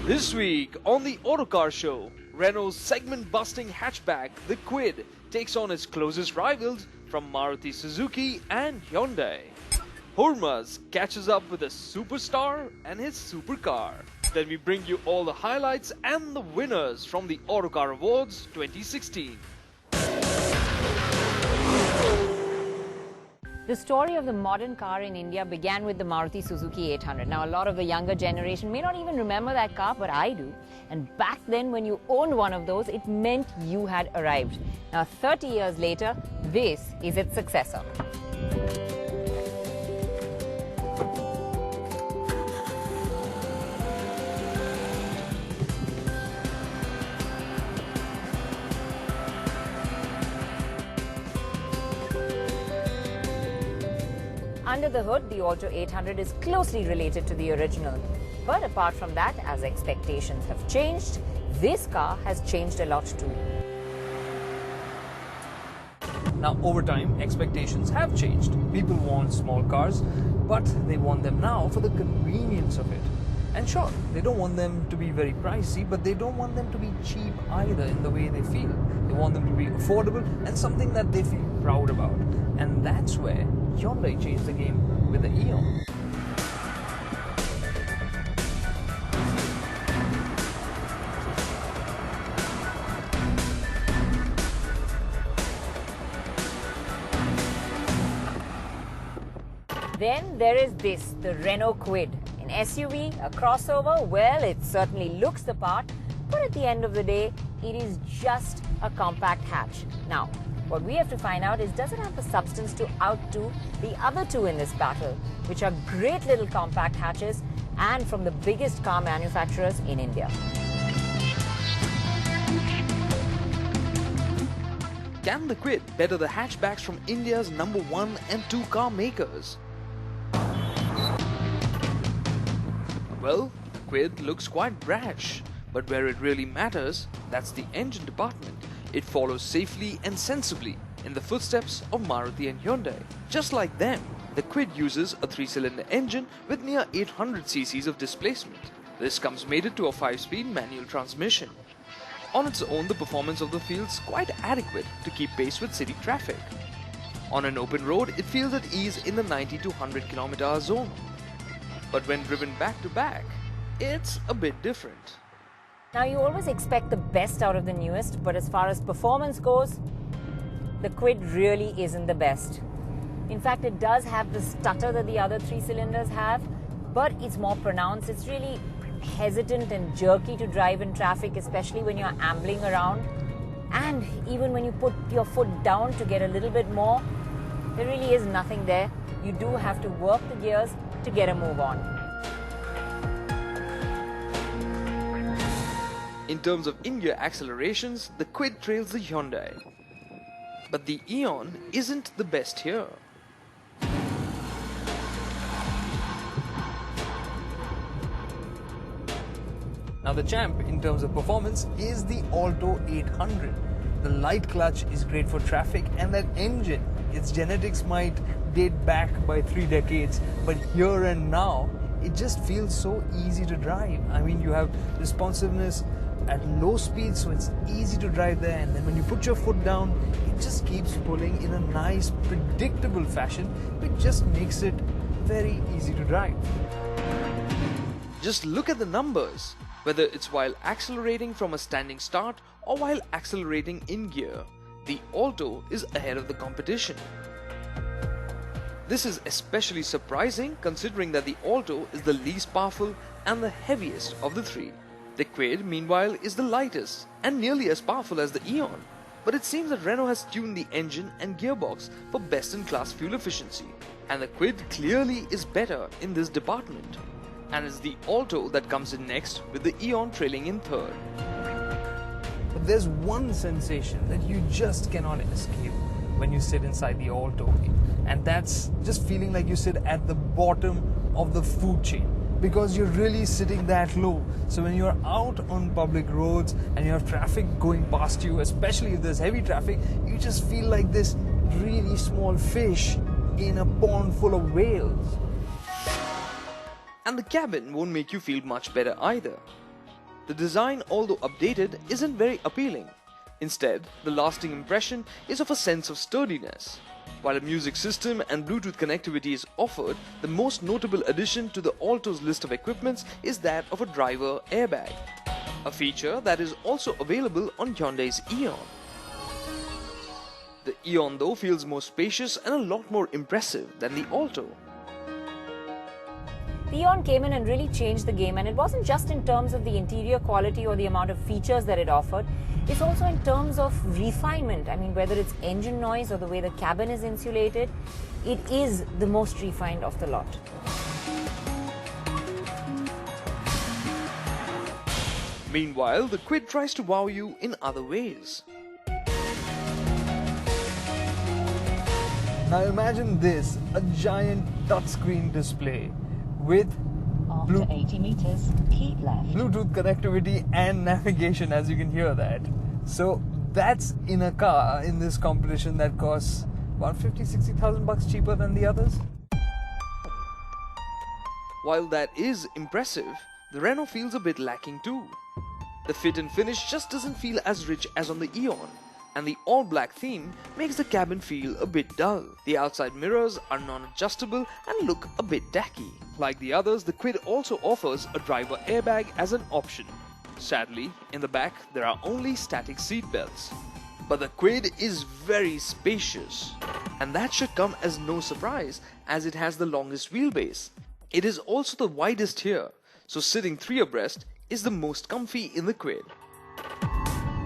This week on the Autocar show, Renault's segment-busting hatchback, the Kwid, takes on its closest rivals from Maruti Suzuki and Hyundai. Hormuz catches up with a superstar and his supercar. Then we bring you all the highlights and the winners from the Autocar Awards 2016. The story of the modern car in India began with the Maruti Suzuki 800. Now, a lot of the younger generation may not even remember that car, but I do. And back then, when you owned one of those, it meant you had arrived. Now, 30 years later, this is its successor. Under the hood, the Alto 800 is closely related to the original. But apart from that, as expectations have changed, this car has changed a lot too. Now, over time, expectations have changed. People want small cars, but they want them now for the convenience of it. And sure, they don't want them to be very pricey, but they don't want them to be cheap either in the way they feel. They want them to be affordable and something that they feel proud about. And that's where Hyundai changed the game with the Eon. Then there is this, the Renault Kwid. An SUV, a crossover, well, it certainly looks the part, but at the end of the day, it is just a compact hatch. Now, what we have to find out is, does it have the substance to outdo the other two in this battle, which are great little compact hatches and from the biggest car manufacturers in India. Can the Kwid better the hatchbacks from India's number 1 and 2 car makers? Well, the Kwid looks quite brash, but where it really matters, that's the engine department. It follows safely and sensibly in the footsteps of Maruti and Hyundai. Just like them, the Kwid uses a 3-cylinder engine with near 800 cc's of displacement. This comes mated to a 5-speed manual transmission. On its own, the performance of the feels quite adequate to keep pace with city traffic. On an open road, it feels at ease in the 90 to 100 km/h zone. But when driven back to back, it's a bit different. Now, you always expect the best out of the newest, but as far as performance goes, the Kwid really isn't the best. In fact, it does have the stutter that the other 3 cylinders have, but it's more pronounced. It's really hesitant and jerky to drive in traffic, especially when you're ambling around. And even when you put your foot down to get a little bit more, there really is nothing there. You do have to work the gears to get a move on. In terms of in-gear accelerations, the Kwid trails the Hyundai. But the Eon isn't the best here. Now, the champ in terms of performance is the Alto 800. The light clutch is great for traffic, and that engine, its genetics might date back by 3 decades, but here and now, it just feels so easy to drive. I mean, you have responsiveness at low speed, so it's easy to drive there, and then when you put your foot down, it just keeps pulling in a nice, predictable fashion, which just makes it very easy to drive. Just look at the numbers, whether it's while accelerating from a standing start or while accelerating in gear, the Alto is ahead of the competition. This is especially surprising considering that the Alto is the least powerful and the heaviest of the 3. The Kwid, meanwhile, is the lightest and nearly as powerful as the Eon. But it seems that Renault has tuned the engine and gearbox for best-in-class fuel efficiency, and the Kwid clearly is better in this department. And it's the Alto that comes in next, with the Eon trailing in third. But there's one sensation that you just cannot escape when you sit inside the Alto, and that's just feeling like you sit at the bottom of the food chain, because you're really sitting that low. So when you're out on public roads and you have traffic going past you, especially if there's heavy traffic, you just feel like this really small fish in a pond full of whales. And the cabin won't make you feel much better either. The design, although updated, isn't very appealing. Instead, the lasting impression is of a sense of sturdiness. While a music system and Bluetooth connectivity is offered, the most notable addition to the Alto's list of equipments is that of a driver airbag, a feature that is also available on Hyundai's Eon. The Eon though feels more spacious and a lot more impressive than the Alto. The Eon came in and really changed the game, and it wasn't just in terms of the interior quality or the amount of features that it offered. It's also in terms of refinement. I mean, whether it's engine noise or the way the cabin is insulated, it is the most refined of the lot. Meanwhile, the Kwid tries to wow you in other ways. Now imagine this, a giant touchscreen display with After 80 meters, keep left. Bluetooth connectivity and navigation, as you can hear that. So that's in a car in this competition that costs about 50,000-60,000 bucks cheaper than the others. While that is impressive, the Renault feels a bit lacking too. The fit and finish just doesn't feel as rich as on the Eon, and the all-black theme makes the cabin feel a bit dull. The outside mirrors are non-adjustable and look a bit tacky. Like the others, the Kwid also offers a driver airbag as an option. Sadly, in the back there are only static seat belts. But the Kwid is very spacious, and that should come as no surprise as it has the longest wheelbase. It is also the widest here, so sitting 3 abreast is the most comfy in the Kwid.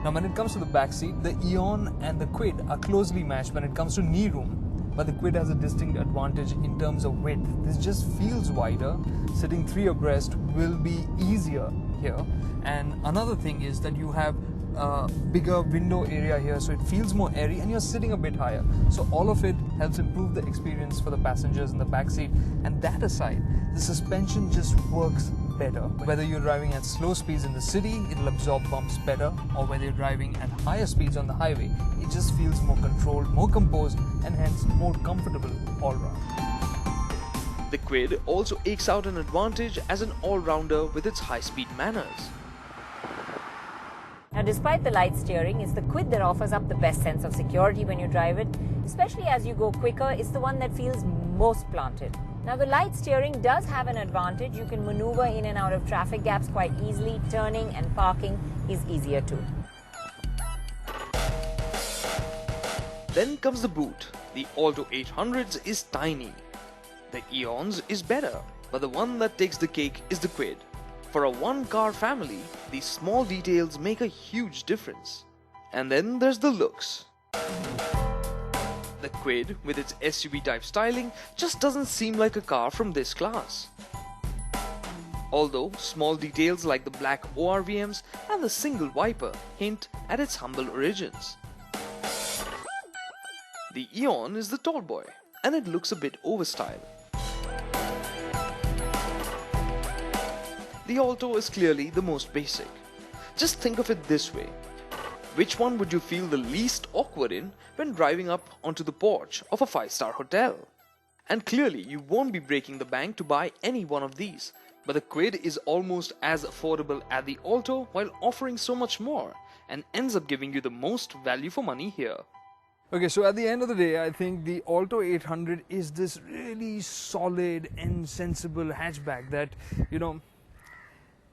Now when it comes to the back seat, the Eon and the Kwid are closely matched when it comes to knee room, but the Kwid has a distinct advantage in terms of width. This just feels wider. Sitting 3 abreast will be easier here, and another thing is that you have a bigger window area here, so it feels more airy and you're sitting a bit higher. So all of it helps improve the experience for the passengers in the back seat. And that aside, the suspension just works better. Whether you're driving at slow speeds in the city, it'll absorb bumps better, or whether you're driving at higher speeds on the highway, it just feels more controlled, more composed, and hence more comfortable all round. The Kwid also ekes out an advantage as an all-rounder with its high-speed manners. Now, despite the light steering, it's the Kwid that offers up the best sense of security when you drive it. Especially as you go quicker, it's the one that feels most planted. Now, the light steering does have an advantage. You can maneuver in and out of traffic gaps quite easily. Turning and parking is easier too. Then comes the boot. The Alto 800s is tiny. The Eons is better, but the one that takes the cake is the Kwid. For a one-car family, these small details make a huge difference. And then there's the looks. The Kwid, with its SUV-type styling, just doesn't seem like a car from this class. Although, small details like the black ORVMs and the single wiper hint at its humble origins. The Eon is the tall boy, and it looks a bit overstyled. The Alto is clearly the most basic. Just think of it this way. Which one would you feel the least awkward in when driving up onto the porch of a 5-star hotel? And clearly you won't be breaking the bank to buy any one of these, but the Kwid is almost as affordable as the Alto while offering so much more, and ends up giving you the most value for money here. Okay, so at the end of the day, I think the Alto 800 is this really solid and sensible hatchback that,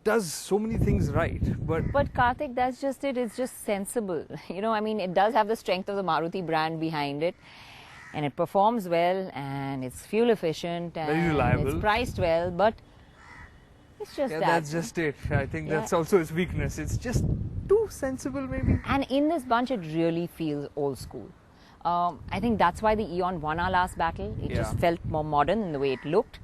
does so many things right, but Karthik, that's just it. It's just sensible. I mean, it does have the strength of the Maruti brand behind it, and it performs well, and it's fuel efficient, and very reliable. It's priced well, but it's just yeah, that. that's just it. I think that's also its weakness. It's just too sensible, maybe. And in this bunch, it really feels old school. I think that's why the Eon won our last battle. It just felt more modern in the way it looked.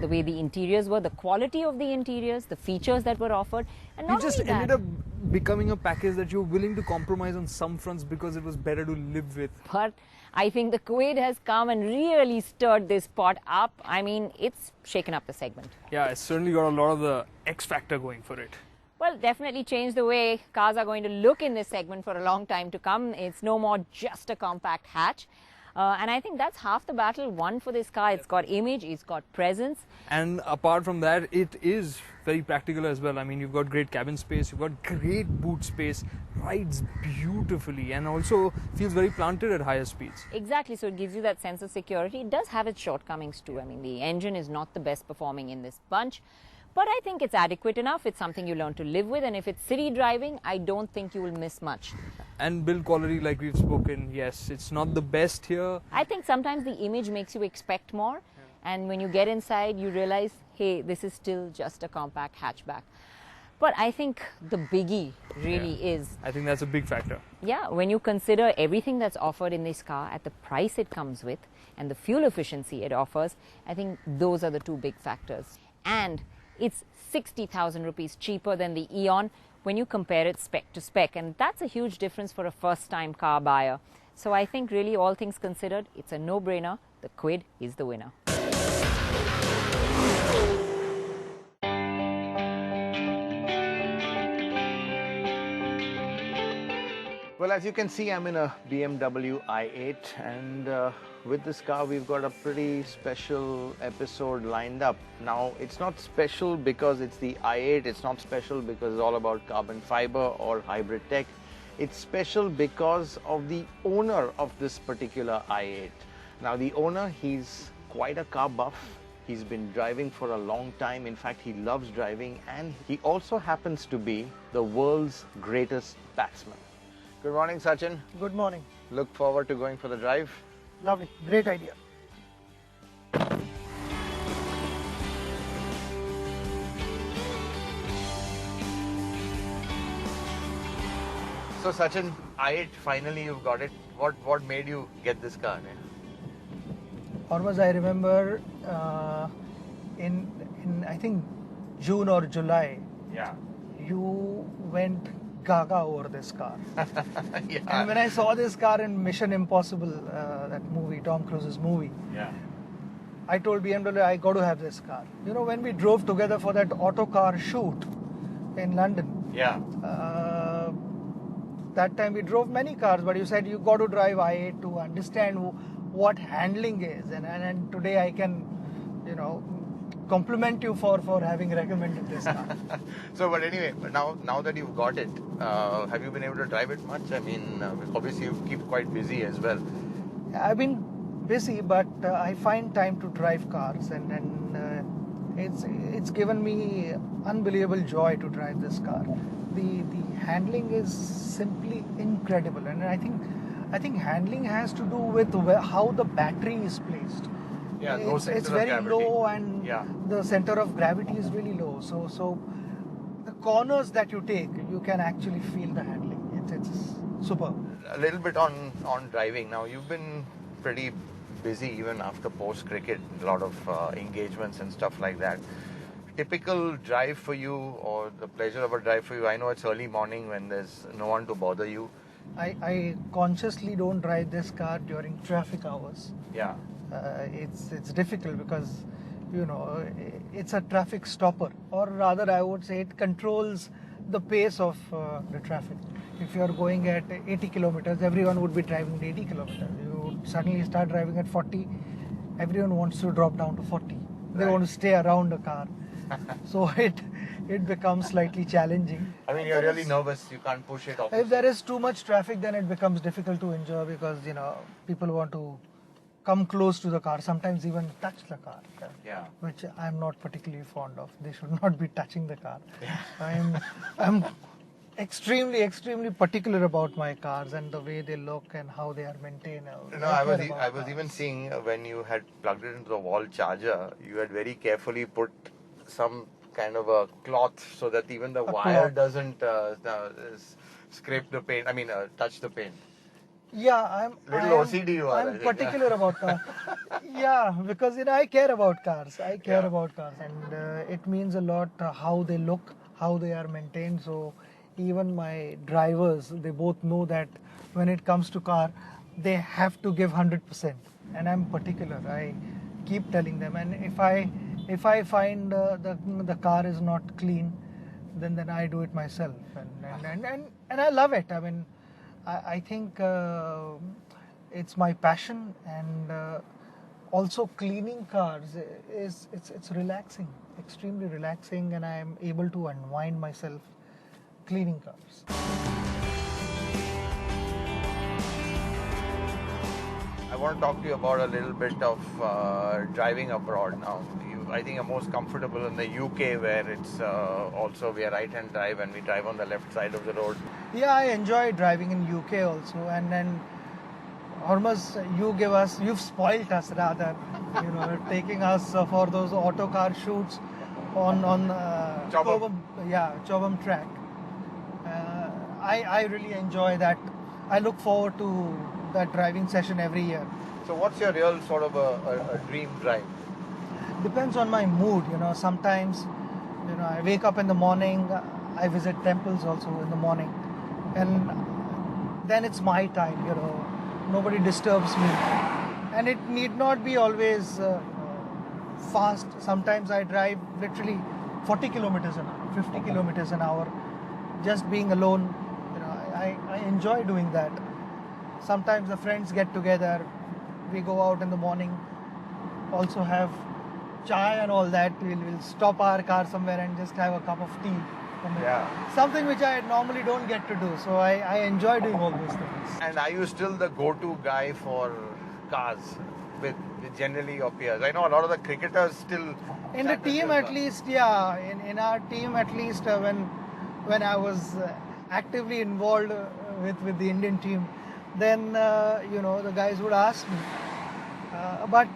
The way the interiors were, the quality of the interiors, the features that were offered, and not you just only that, ended up becoming a package that you're willing to compromise on some fronts because it was better to live with. but I think the Kwid has come and really stirred this pot up. I mean, it's shaken up the segment. Yeah, it's certainly got a lot of the X factor going for it. Well, definitely changed the way cars are going to look in this segment for a long time to come. It's no more just a compact hatch. And I think that's half the battle won for this car. It's got image, it's got presence. And apart from that, it is very practical as well. I mean, you've got great cabin space, you've got great boot space, rides beautifully, and also feels very planted at higher speeds. Exactly, so it gives you that sense of security. It does have its shortcomings too. I mean, the engine is not the best performing in this bunch, but I think it's adequate enough. It's something you learn to live with, and if it's city driving, I don't think you will miss much. And build quality, like we've spoken, yes, it's not the best here. I think sometimes the image makes you expect more, and when you get inside, you realize, hey, this is still just a compact hatchback. But I think the biggie really is. I think that's a big factor. Yeah, when you consider everything that's offered in this car at the price it comes with and the fuel efficiency it offers, I think those are the two big factors. And it's 60,000 rupees cheaper than the Eon when you compare it spec to spec, and that's a huge difference for a first-time car buyer. So I think really, all things considered, it's a no-brainer. The Kwid is the winner. Well, as you can see, I'm in a BMW i8, and with this car, we've got a pretty special episode lined up. Now, it's not special because it's the i8, it's not special because it's all about carbon fiber or hybrid tech. It's special because of the owner of this particular i8. Now, the owner, he's quite a car buff. He's been driving for a long time. In fact, he loves driving, and he also happens to be the world's greatest batsman. Good morning, Sachin. Good morning. Look forward to going for the drive. Lovely. Great idea. So, Sachin, i8, finally you've got it. What made you get this car? Almost, I remember in I think June or July, Yeah. you went gaga over this car. Yeah. And when I saw this car in Mission Impossible, that movie, Tom Cruise's movie, Yeah. I told BMW, I got to have this car. You know, when we drove together for that Autocar shoot in London, Yeah. that time we drove many cars, but you said you got to drive i8 to understand what handling is. And today I can, you know, compliment you for having recommended this car. So, but anyway, now that you've got it, have you been able to drive it much? I mean, obviously you keep quite busy as well. I've been busy, but I find time to drive cars, and it's given me unbelievable joy to drive this car. The handling is simply incredible, and I think handling has to do with how the battery is placed. Yeah, no it's center of very gravity. low, and Yeah. the center of gravity is really low. So the corners that you take, you can actually feel the handling. It's superb. A little bit on driving. Now, you've been pretty busy even after post-cricket, a lot of engagements and stuff like that. Typical drive for you, or the pleasure of a drive for you? I know it's early morning when there's no one to bother you. I consciously don't drive this car during traffic hours. Yeah. It's difficult because, you know, it's a traffic stopper, or rather I would say it controls the pace of the traffic. If you're going at 80 kilometers, everyone would be driving at 80 kilometers. You suddenly start driving at 40, everyone wants to drop down to 40. They Right. want to stay around the car. So it becomes slightly challenging. I mean, you're really nervous. You can't push it off. If there is too much traffic, then it becomes difficult to enjoy, because, you know, people want to come close to the car, sometimes even touch the car. Yeah. Which I'm not particularly fond of. They should not be touching the car. I'm extremely particular about my cars and the way they look and how they are maintained. No, I was even seeing when you had plugged it into the wall charger, you had very carefully put some kind of a cloth so that even the wire cloth. doesn't scrape the paint. I mean, touch the paint. Yeah, I'm OCD you are, I I'm think. particular about cars. Yeah, because, you know, I care about cars. I care Yeah. about cars, and it means a lot how they look, how they are maintained. So even my drivers, they both know that when it comes to car, they have to give 100%. And I'm particular. I keep telling them. And if I find the car is not clean, then I do it myself. And I love it. I mean, I think it's my passion, and also cleaning cars it's relaxing, extremely relaxing, and I am able to unwind myself cleaning cars. I want to talk to you about a little bit of driving abroad now. I think you're most comfortable in the UK, where it's also we are right-hand drive and we drive on the left side of the road. Yeah, I enjoy driving in UK also, and then Hormuz, you've spoilt us rather, taking us for those Autocar shoots on Chobham. Chobham track. I really enjoy that. I look forward to that driving session every year. So what's your real sort of a dream drive? Depends on my mood, sometimes, I wake up in the morning, I visit temples also in the morning, and then it's my time, nobody disturbs me, and it need not be always fast. Sometimes I drive literally 40 kilometers an hour, 50 kilometers an hour, just being alone. I enjoy doing that. Sometimes the friends get together, we go out in the morning, also have chai and all that. We'll stop our car somewhere and just have a cup of tea. Something which I normally don't get to do. So I enjoy doing all those things. And are you still the go-to guy for cars with generally your peers? I know a lot of the cricketers still... In the team at least, yeah. In our team at least, when I was actively involved with the Indian team, then, the guys would ask me. But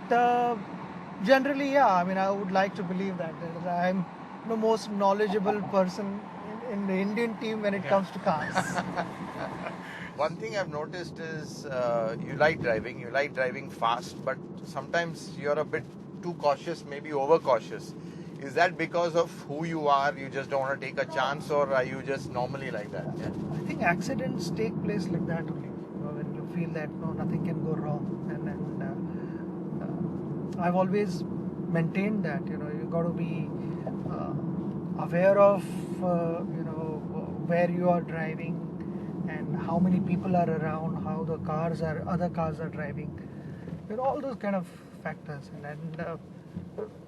generally, yeah, I would like to believe that I'm the most knowledgeable person in the Indian team when it comes to cars. One thing I've noticed is you like driving fast, but sometimes you're a bit too cautious, maybe overcautious. Is that because of who you are, you just don't want to take a chance, or are you just normally like that? Yeah? I think accidents take place like that only, when you feel that nothing can go wrong. And I've always maintained that, you got to be aware of, where you are driving and how many people are around, how the other cars are driving, all those kind of factors. And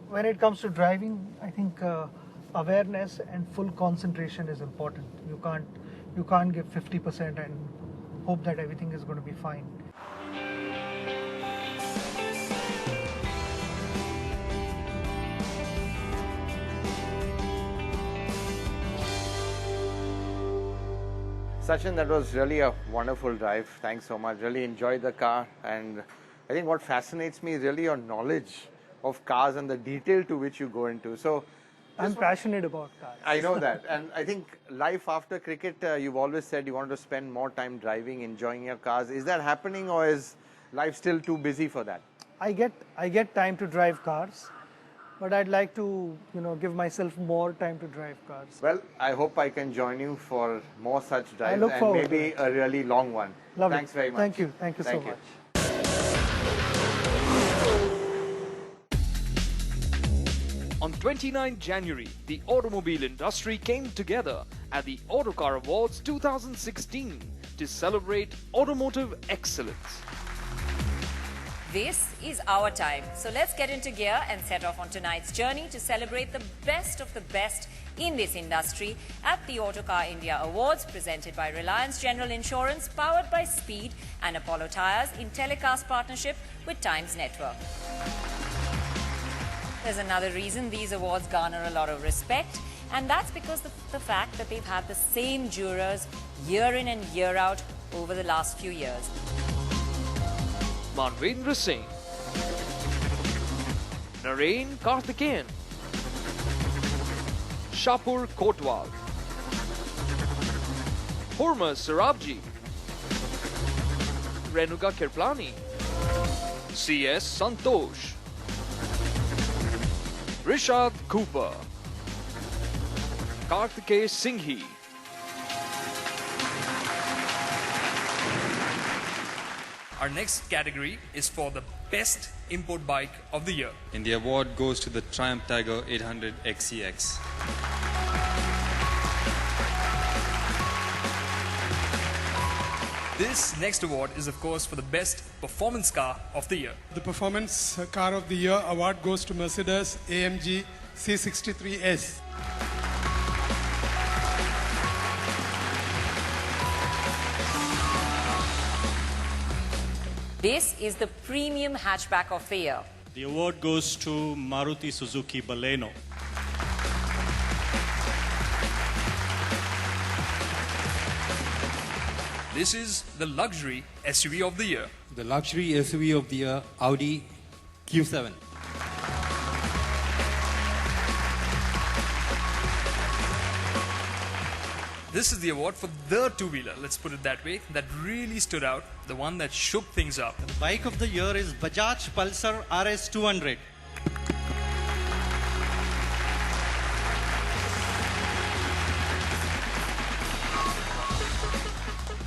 when it comes to driving, I think awareness and full concentration is important. You can't give 50% and hope that everything is going to be fine. Sachin, that was really a wonderful drive. Thanks so much. Really enjoyed the car, and I think what fascinates me is really your knowledge of cars and the detail to which you go into. So I'm passionate about cars. I know that. And I think life after cricket, you've always said you want to spend more time driving, enjoying your cars. Is that happening, or is life still too busy for that? I get time to drive cars, but I'd like to, give myself more time to drive cars. Well, I hope I can join you for more such drives, I look forward and maybe a really long one. Love Thanks it. very much. Thank you so much. On 29 January, the automobile industry came together at the Autocar Awards 2016 to celebrate automotive excellence. This is our time. So let's get into gear and set off on tonight's journey to celebrate the best of the best in this industry at the Autocar India Awards, presented by Reliance General Insurance, powered by Speed, and Apollo Tyres in telecast partnership with Times Network. There's another reason these awards garner a lot of respect, and that's because the fact that they've had the same jurors year in and year out over the last few years. Narendra Singh, Narain Karthikeyan, Shapur Kotwal, Hormuz Sarabji, Renuka Kirplani, C.S. Santosh, Rishad Cooper, Karthikeyan Singhi. Our next category is for the best import bike of the year. And the award goes to the Triumph Tiger 800 XCX. This next award is, of course, for the best performance car of the year. The Performance Car of the Year award goes to Mercedes-AMG C63S. This is the premium hatchback of the year. The award goes to Maruti Suzuki Baleno. This is the luxury SUV of the year. The luxury SUV of the year, Audi Q7. This is the award for the two-wheeler, let's put it that way, that really stood out, the one that shook things up. The bike of the year is Bajaj Pulsar RS 200.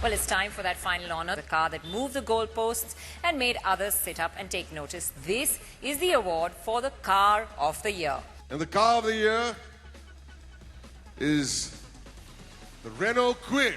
Well, it's time for that final honor, the car that moved the goalposts and made others sit up and take notice. This is the award for the car of the year. And the car of the year is the Renault Kwid.